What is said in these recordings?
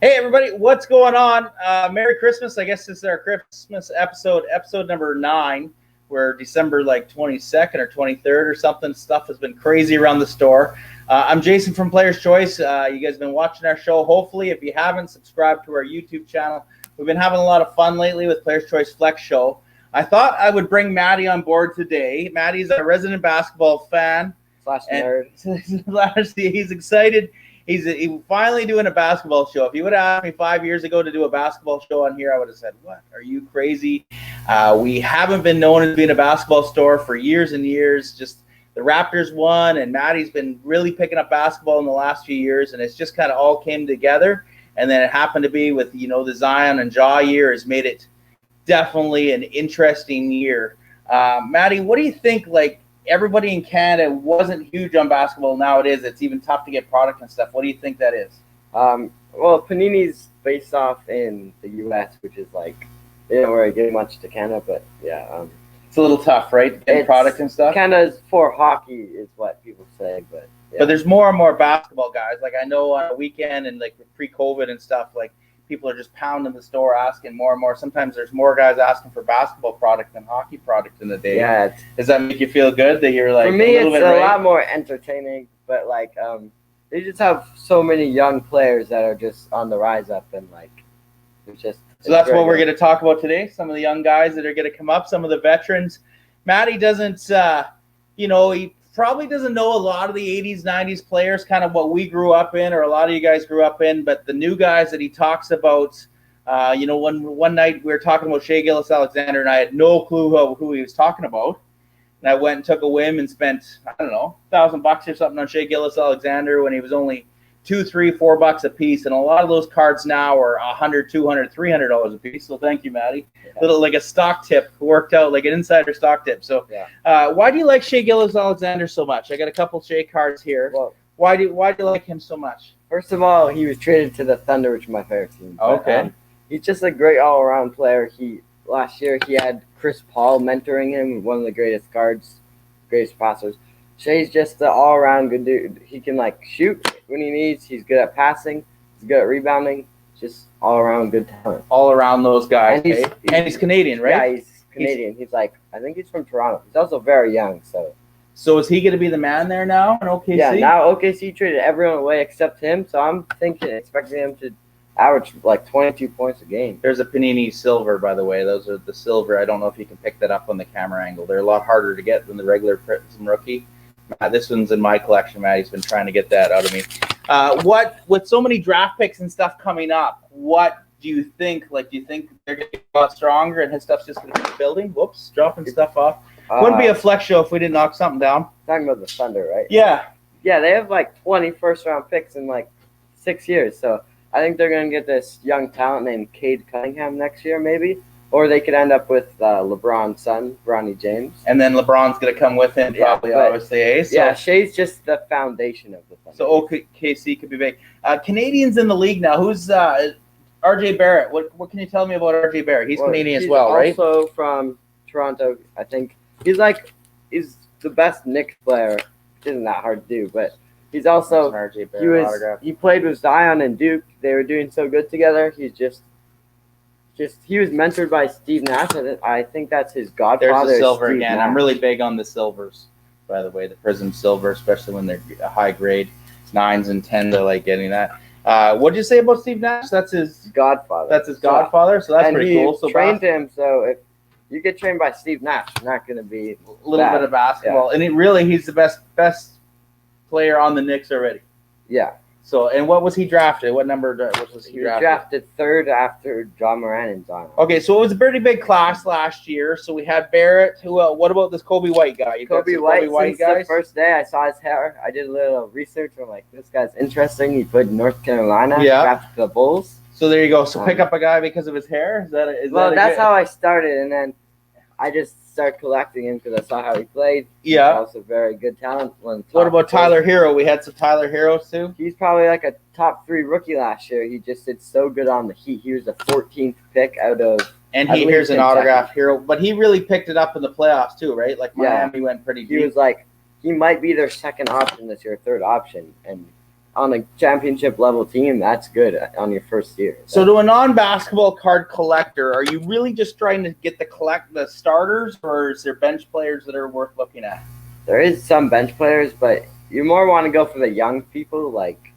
Hey everybody, what's going on? Merry Christmas. I guess this is our Christmas episode number 9. We're December 22nd or 23rd or something. Stuff has been crazy around the store. I'm Jason from Player's Choice. You guys have been watching our show. Hopefully, if you haven't, subscribed to our YouTube channel. We've been having a lot of fun lately with Player's Choice Flex Show. I thought I would bring Matty on board today. Matty's a resident basketball fan. Slash nerd. He's excited. He's finally doing a basketball show. If you would have asked me 5 years ago to do a basketball show on here, I would have said, what? Are you crazy? We haven't been known as being a basketball store for years and years. Just the Raptors won, and Matty's been really picking up basketball in the last few years, and it's just kind of all came together. And then it happened to be with, the Zion and Ja year has made it definitely an interesting year. Matty, what do you think, everybody in Canada wasn't huge on basketball. Now it is. It's even tough to get product and stuff. What do you think that is? Well, Panini's based off in the U.S., which is they don't really give much to Canada, but yeah. It's a little tough, right? Getting product and stuff? Canada's for hockey is what people say, but yeah. But there's more and more basketball guys. I know on a weekend and pre-COVID and stuff, people are just pounding the store asking more and more. Sometimes there's more guys asking for basketball product than hockey product in a day. Yeah. Does that make you feel good that you're for me, it's a lot more entertaining, but they just have so many young players that are just on the rise up, and it's just. So that's what we're going to talk about today. Some of the young guys that are going to come up, some of the veterans. Matty doesn't, he probably doesn't know a lot of the 80s, 90s players, kind of what we grew up in or a lot of you guys grew up in. But the new guys that he talks about, one night we were talking about Shea Gilgeous-Alexander, and I had no clue who he was talking about. And I went and took a whim and spent, $1,000 or something on Shea Gilgeous-Alexander when he was only $2, $3, $4 a piece, and a lot of those cards now are $100, $200, $300 a piece. So thank you, Matty. Yeah. Little a stock tip worked out, an insider stock tip. So, why do you like Shea Gilgeous-Alexander so much? I got a couple Shea cards here. Well, why do you like him so much? First of all, he was traded to the Thunder, which is my favorite team. Okay. He's just a great all-around player. Last year he had Chris Paul mentoring him, one of the greatest guards, greatest passers. Shay's just an all-around good dude. He can shoot when he needs. He's good at passing. He's good at rebounding. Just all-around good talent. All around those guys. And he's Canadian, right? Yeah, he's Canadian. He's I think he's from Toronto. He's also very young. So is he going to be the man there now in OKC? Yeah, now OKC traded everyone away except him. So I'm expecting him to average 22 points a game. There's a Panini silver, by the way. Those are the silver. I don't know if you can pick that up on the camera angle. They're a lot harder to get than the regular Prism rookie. This one's in my collection. Matty's been trying to get that out of me. With so many draft picks and stuff coming up, what do you think? Do you think they're going to get a lot stronger and his stuff's just going to keep building? Whoops, dropping stuff off. Wouldn't be a flex show if we didn't knock something down. Talking about the Thunder, right? Yeah. Yeah, they have 20 first-round picks in 6 years. So I think they're going to get this young talent named Cade Cunningham next year, maybe. Or they could end up with LeBron's son, Bronny James. And then LeBron's going to come with him, probably, obviously. Eh? So, yeah, Shay's just the foundation of the Thunder. So OKC could be big. Canadians in the league now. Who's RJ Barrett? What can you tell me about RJ Barrett? He's Canadian as well, right? He's also from Toronto, I think. He's the best Knicks player. Which isn't that hard to do, but he's also RJ Barrett he played with Zion and Duke. They were doing so good together. He's just he was mentored by Steve Nash. I think that's his godfather. There's the silver Steve again. Nash. I'm really big on the silvers, by the way, the Prism silver, especially when they're a high grade. 9s and 10s, I like getting that. What did you say about Steve Nash? That's his godfather. That's his godfather, so that's pretty cool. So trained him, so if you get trained by Steve Nash, you're not going to be a little bit of basketball. Yeah. And he's the best player on the Knicks already. Yeah. So, and what was he drafted? What number was he drafted? He was drafted 3rd after John Moran and Zion. Okay, so it was a pretty big class last year. So we had Barrett. What about this Kobe White guy? Kobe White guys? The first day I saw his hair, I did a little research. I'm like, this guy's interesting. He played in North Carolina. Yeah. Drafted the Bulls. So there you go. So pick up a guy because of his hair? That's how I started, and then I just started collecting him because I saw how he played. Yeah. He's also very good talent. What about Tyler Hero? We had some Tyler Heroes too. He's probably a top 3 rookie last year. He just did so good on the Heat. He was the 14th pick out of. And here's an autograph hero, but he really picked it up in the playoffs too, right? Miami went pretty deep. He was he might be their second option this year, third option, and on a championship level team, that's good on your first year. So to a non-basketball card collector, are you really just trying to get the starters, or is there bench players that are worth looking at? There is some bench players, but you more want to go for the young people, like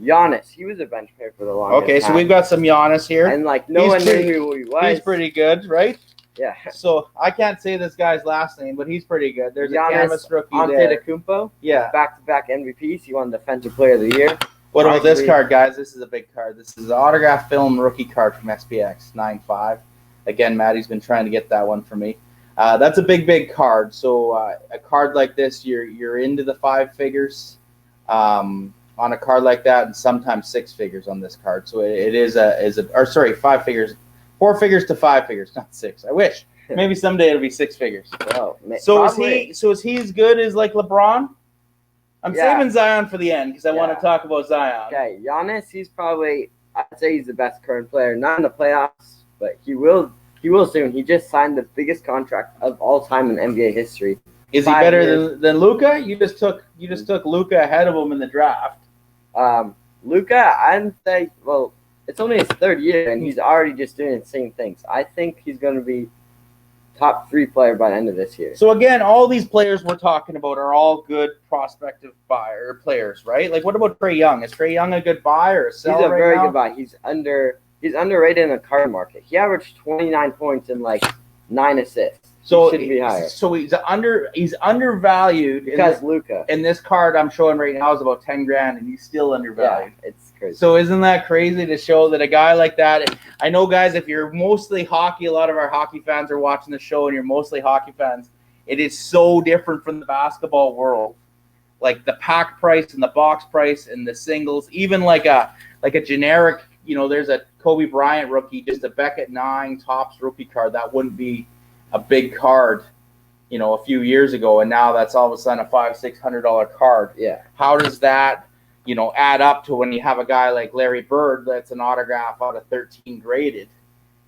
Giannis. He was a bench player for the longest time. Okay, so we've got some Giannis here. And like no one knew who he was. He's pretty good, right? Yeah. So I can't say this guy's last name, but he's pretty good. There's Giannis a canvas rookie there. Antetokounmpo. Yeah. Back-to-back MVPs. He won Defensive Player of the Year. What about this card, guys? This is a big card. This is an autograph film rookie card from SPX 9.5. Again, Maddie's been trying to get that one for me. That's a big card. So a card like this, you're into the 5 figures on a card like that, and sometimes 6 figures on this card. So it is 5 figures, 4 figures to 5 figures, not 6. I wish. Maybe someday it'll be 6 figures. Well, so is he as good as like LeBron? I'm saving Zion for the end because I want to talk about Zion. Okay, Giannis, he's probably, I'd say he's the best current player. Not in the playoffs, but he will soon. He just signed the biggest contract of all time in NBA history. Is he better than Luka? You just took Luka ahead of him in the draft. Luka, I'd say, well, it's only his 3rd year, and he's already just doing the same things. I think he's going to be top 3 player by the end of this year. So again, all these players we're talking about are all good prospective buyer players, right? Like, what about Trae Young? Is Trae Young a good buy or a sell? He's a very good buy. He's underrated in the card market. He averaged 29 points and like 9 assists. So he should be higher. So he's undervalued because Luka. And this card I'm showing right now is about $10,000, and he's still undervalued. Yeah, it's crazy. So isn't that crazy to show that a guy like that? I know, guys, if you're mostly hockey, a lot of our hockey fans are watching the show, and you're mostly hockey fans. It is so different from the basketball world. Like the pack price and the box price and the singles, even like a generic. There's a Kobe Bryant rookie, just a Beckett 9 Topps rookie card. That wouldn't be a big card, a few years ago, and now that's all of a sudden a $500-600 card. Yeah. How does that, add up to when you have a guy like Larry Bird that's an autograph out of 13 graded?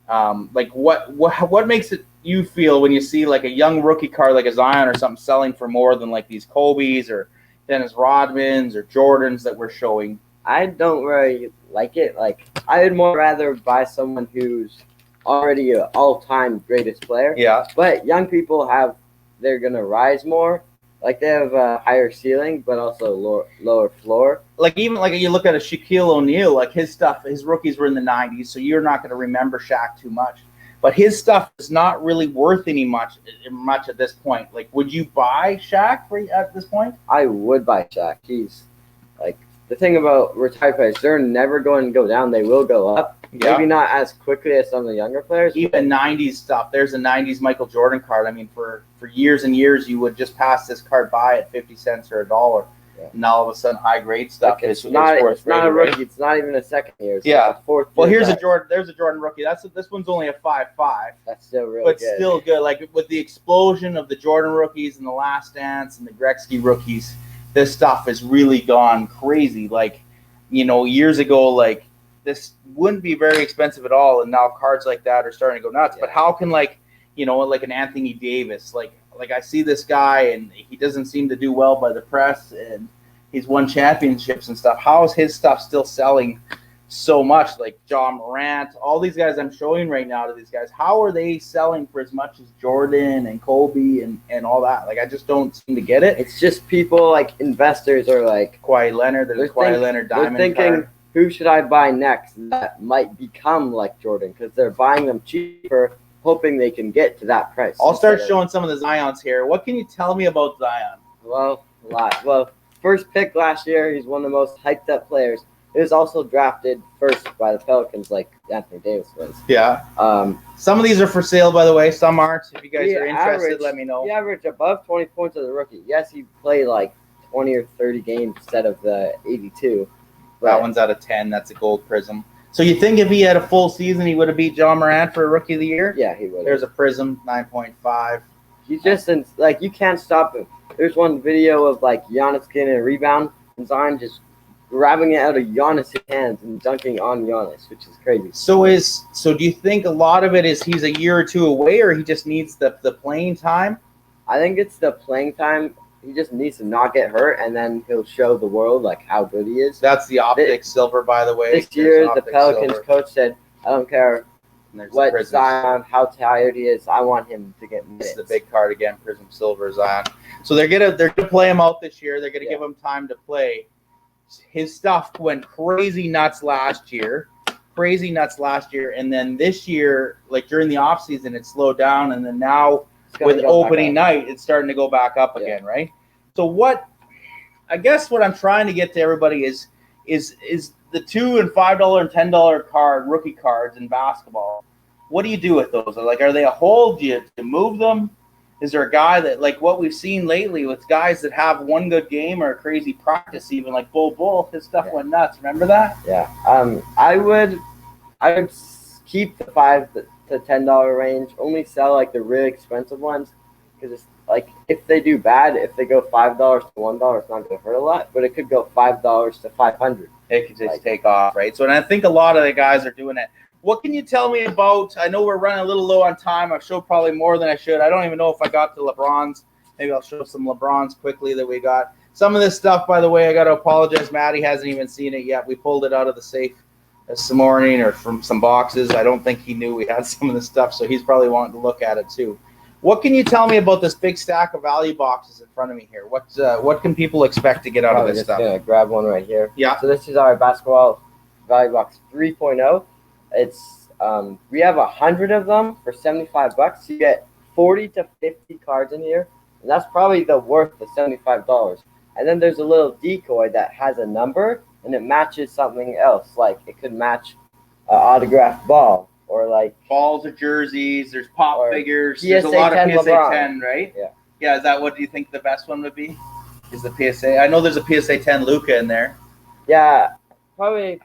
Like what makes it you feel when you see like a young rookie card like a Zion or something selling for more than like these Kobe's or Dennis Rodmans or Jordans that we're showing? I don't really like it. Like, I would more rather buy someone who's already an all-time greatest player. Yeah. But young people they're going to rise more. Like, they have a higher ceiling, but also lower floor. Like, even like you look at a Shaquille O'Neal, like his rookies were in the 90s, so you're not going to remember Shaq too much. But his stuff is not really worth much at this point. Like, would you buy Shaq at this point? I would buy Shaq. He's, like, the thing about retired players, they're never going to go down. They will go up. Yeah. Maybe not as quickly as some of the younger players. Even 90s stuff. There's a 90s Michael Jordan card. I mean, for years and years, you would just pass this card by at 50 cents or $1. Yeah. And all of a sudden, high-grade stuff is worth. It's not a rookie. It's not even a second year. It's yeah. Like a 4th. Well, there's a Jordan rookie. This one's only a 5.5. That's still really good. But still good. Like, with the explosion of the Jordan rookies and the Last Dance and the Gretzky rookies, this stuff has really gone crazy. Like, years ago, like, this wouldn't be very expensive at all, and now cards like that are starting to go nuts. Yeah. But how can like an Anthony Davis, like I see this guy and he doesn't seem to do well by the press, and he's won championships and stuff. How is his stuff still selling so much? Like John Morant, all these guys I'm showing right now to these guys, how are they selling for as much as Jordan and Kobe and all that? Like, I just don't seem to get it. It's just people like investors are like Kawhi Leonard. There's Kawhi Leonard diamond they're thinking, card. Who should I buy next that might become like Jordan? Because they're buying them cheaper, hoping they can get to that price. I'll start showing some of the Zions here. What can you tell me about Zion? Well, a lot. Well, first pick last year, he's one of the most hyped up players. He was also drafted first by the Pelicans, like Anthony Davis was. Yeah. Some of these are for sale, by the way. Some aren't. If you guys are interested, let me know. He averaged above 20 points as a rookie. Yes, he played like 20 or 30 games instead of the 82. That one's out of 10. That's a gold prism. So you think if he had a full season, he would have beat John Morant for Rookie of the Year? Yeah, he would. There's a prism, 9.5. He's just like, you can't stop him. There's one video of like Giannis getting a rebound and Zion just grabbing it out of Giannis' hands and dunking on Giannis, which is crazy. So do you think a lot of it is he's a year or two away, or he just needs the playing time? I think it's the playing time. He just needs to not get hurt, and then he'll show the world like how good he is. That's the optic silver, by the way. This year, the Pelicans coach said, "I don't care what Zion, how tired he is. I want him to get minutes." It's the big card again, Prism Silver Zion. So they're gonna play him out this year. They're gonna give him time to play. His stuff went crazy nuts last year, and then this year, like during the off season, it slowed down, and then now with opening night, it's starting to go back up again, right? So I guess what I'm trying to get to everybody is the $2 and $5 and $10 rookie cards in basketball. What do you do with those? Like, are they a hold? Do you move them? Is there a guy that, like what we've seen lately with guys that have one good game or a crazy practice, even like Bull, his stuff went nuts. Remember that? Yeah. I would keep the $5 to $10 range. Only sell like the really expensive ones, because it's like if they do bad, if they go $5 to $1, it's not going to hurt a lot. But it could go $5 to $500. It could just take off, right? So, and I think a lot of the guys are doing it. What can you tell me about? I know we're running a little low on time. I've showed probably more than I should. I don't even know if I got to LeBron's. Maybe I'll show some LeBron's quickly that we got. Some of this stuff, by the way, I got to apologize. Matty hasn't even seen it yet. We pulled it out of the safe this morning or from some boxes. I don't think he knew we had some of this stuff, so he's probably wanting to look at it too. What can you tell me about this big stack of value boxes in front of me here? What can people expect to get out of this stuff? I'm just going to grab one right here. Yeah. So this is our basketball value box 3.0. It's we have 100 of them for $75. You get 40 to 50 cards in here, and that's probably the worth of $75. And then there's a little decoy that has a number, and it matches something else. Like it could match an autographed ball, or like balls or jerseys. There's pop figures. PSA there's a lot of PSA LeBron. 10, right? Yeah. Yeah. Is that what do you think the best one would be? Is the PSA? I know there's a PSA 10 Luka in there. Yeah, probably.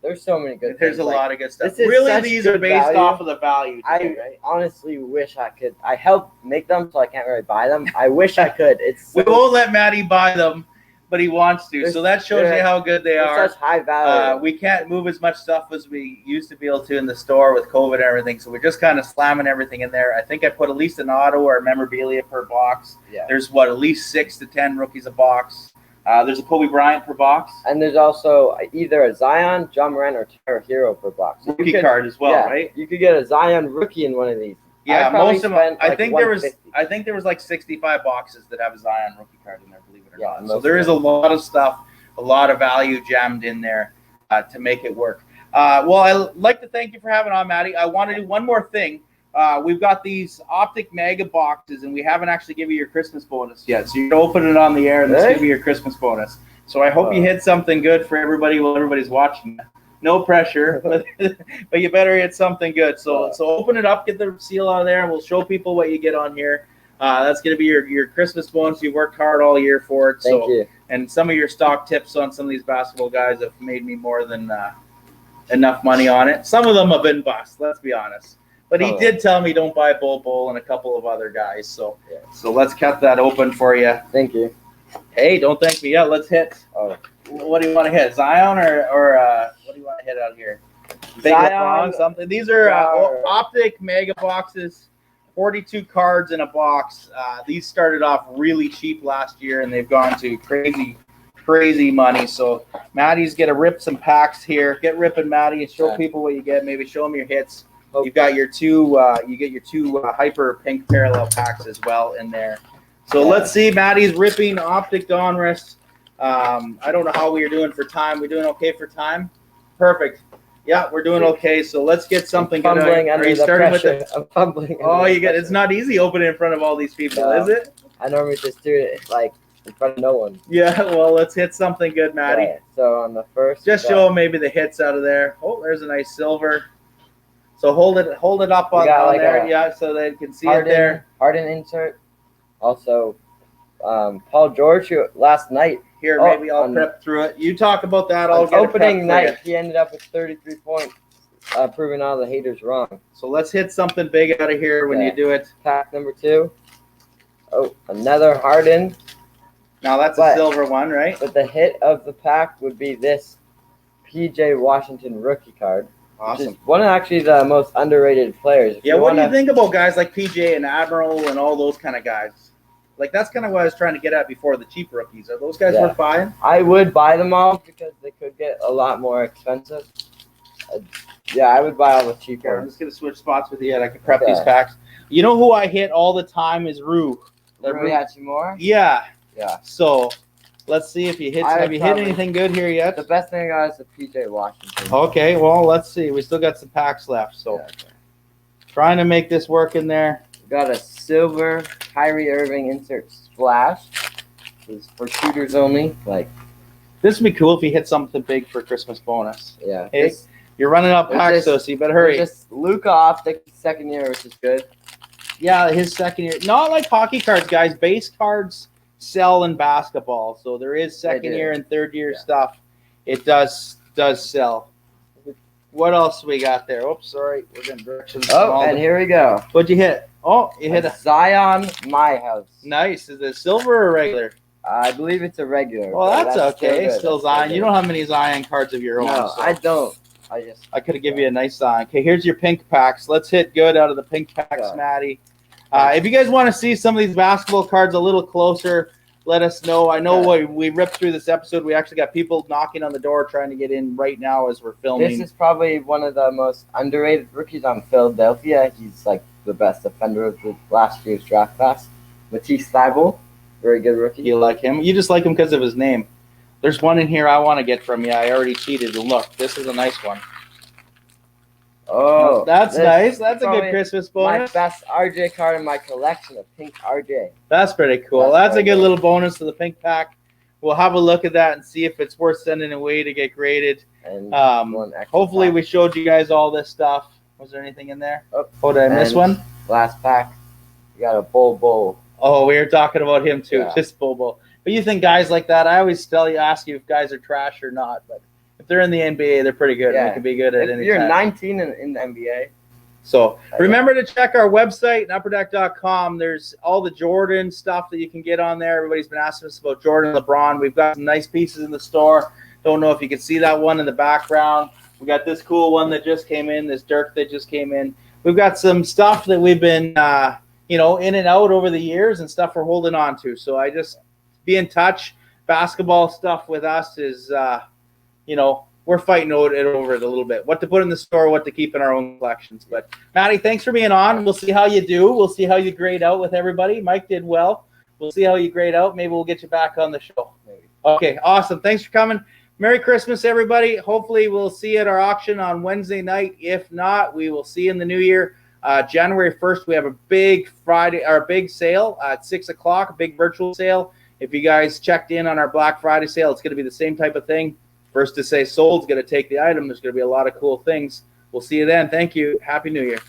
There's so many good. There's things. a lot of good stuff. Really, these are based value. off of the value. Today, right? Honestly wish I could. I help make them, so I can't really buy them. I wish I could. We won't let Matty buy them, but he wants to. So that shows you how good they are. Such high value. We can't move as much stuff as we used to be able to in the store with COVID and everything. So we're just kind of slamming everything in there. I think I put at least an auto or memorabilia per box. Yeah. There's at least 6 to 10 rookies a box. There's a Kobe Bryant per box. And there's also either a Zion, John Morant, or Terra Hero per box. Rookie card as well, right? You could get a Zion rookie in one of these. Yeah, most of them. I think there was like 65 boxes that have a Zion rookie card in there, believe it or not. So there is a lot of stuff, a lot of value jammed in there to make it work. Well, I'd like to thank you for having on, Matty. I want to do one more thing. We've got these optic mega boxes, and we haven't actually given you your Christmas bonus yet. So you're open it on the air, and let's give you your Christmas bonus. So I hope you hit something good for everybody while everybody's watching. No pressure, but you better hit something good. So open it up, get the seal out of there, and we'll show people what you get on here. That's going to be your Christmas bonus. You worked hard all year for it. Thank you. And some of your stock tips on some of these basketball guys have made me more than enough money on it. Some of them have been bust, let's be honest. But he did tell me don't buy Bull and a couple of other guys. So let's cut that open for you. Thank you. Hey, don't thank me yet. Let's hit. Oh. What do you want to hit? Zion or what do you want to hit out here? Big Zion, something. These are optic mega boxes, 42 cards in a box. These started off really cheap last year, and they've gone to crazy money. So Matty's going to rip some packs here. Get ripping, Matty, and show people what you get. Maybe show them your hits. You've got your two. You get your two hyper pink parallel packs as well in there. So let's see. Matty's ripping optic Donruss. I don't know how we are doing for time. We're doing okay for time. Perfect. Yeah, we're doing okay. So let's get something good. Are you starting with it? I'm fumbling. Oh, it's not easy opening in front of all these people, is it? I normally just do it like in front of no one. Yeah. Well, let's hit something good, Matty. Right. So on the first, just show them maybe the hits out of there. Oh, there's a nice silver. So hold it up on there, so they can see it there. Harden insert. Also, Paul George, who last night. Here, maybe I'll prep through it. You talk about that. I'll get opening night. He ended up with 33 points, proving all the haters wrong. So let's hit something big out of here when you do it. Pack number 2. Oh, another Harden. Now that's a silver one, right? But the hit of the pack would be this PJ Washington rookie card. Awesome. Which is one of actually the most underrated players. What do you think about guys like PJ and Admiral and all those kind of guys? Like, that's kind of what I was trying to get at before, the cheap rookies. Are those guys Yeah. worth buying? I would buy them all because they could get a lot more expensive. Yeah, I would buy all the cheap Here, I'm ones. just going to switch spots with you, and I can prep Okay. these packs. You know who I hit all the time is Rue. Really more? Yeah. Yeah. So let's see if you hit. Have you hit anything good here yet? The best thing I got is the PJ Washington. Okay, well, let's see. We still got some packs left, so Yeah, okay. trying to make this work in there. Got a silver Kyrie Irving insert splash. It's for shooters only. Like, This would be cool if you hit something big for Christmas bonus. yeah. Hey, you're running out packs, just- so you better hurry. Just Luka Optic second year, which is good. Yeah, his second year. Not like hockey cards, guys. Base cards sell in basketball, so there is second year and third year stuff. It does sell. What else we got there? Oops, sorry, we're getting directions. Oh, and here we go. What'd you hit? Oh, you hit a Zion My House. nice. Is it silver or regular? I believe it's a regular. Well, but that's still okay. good. Still That's Zion. good. You don't have many Zion cards of your own. No, so I don't. I could have given you a nice Zion. Okay, here's your pink packs. Let's hit good out of the pink packs, Yeah. Maddie. If you guys want to see some of these basketball cards a little closer, let us know. I know we ripped through this episode. We actually got people knocking on the door trying to get in right now as we're filming. This is probably one of the most underrated rookies on Philadelphia. He's like the best defender of the last year's draft class. Mattias, very good rookie. You like him? You just like him because of his name. There's one in here I want to get from you. I already cheated. And look, this is a nice one. Oh, that's this nice. is That's a good probably Christmas my bonus. best RJ card in my collection, a pink RJ. That's pretty cool. That's That's a good pretty little bonus to the pink pack. We'll have a look at that and see if it's worth sending away to get graded. And Um, hopefully we showed you guys all this stuff. Was there anything in there? Oh, did I miss one? Last pack, you got a Bull. Oh, we were talking about him too, Yeah. just Bobo. But you think guys like that? I always ask you if guys are trash or not. But if they're in the NBA, they're pretty good. Yeah. And they can be good at If any you're time. 19 in the NBA. So remember to check our website, upperdeck.com. There's all the Jordan stuff that you can get on there. Everybody's been asking us about Jordan and LeBron. We've got some nice pieces in the store. Don't know if you can see that one in the background. We got this cool one that just came in, this Dirk that just came in. We've got some stuff that we've been, in and out over the years and stuff we're holding on to. So I just be in touch. Basketball stuff with us is, we're fighting it over it a little bit. What to put in the store, what to keep in our own collections. But, Maddie, thanks for being on. We'll see how you do. We'll see how you grade out with everybody. Mike did well. We'll see how you grade out. Maybe we'll get you back on the show. Maybe. Okay, awesome. Thanks for coming. Merry Christmas, everybody. Hopefully we'll see you at our auction on Wednesday night. If not, we will see you in the new year. January 1st, we have a big big sale at 6 o'clock, a big virtual sale. If you guys checked in on our Black Friday sale, it's going to be the same type of thing. First to say sold is going to take the item. There's going to be a lot of cool things. We'll see you then. Thank you. Happy New Year.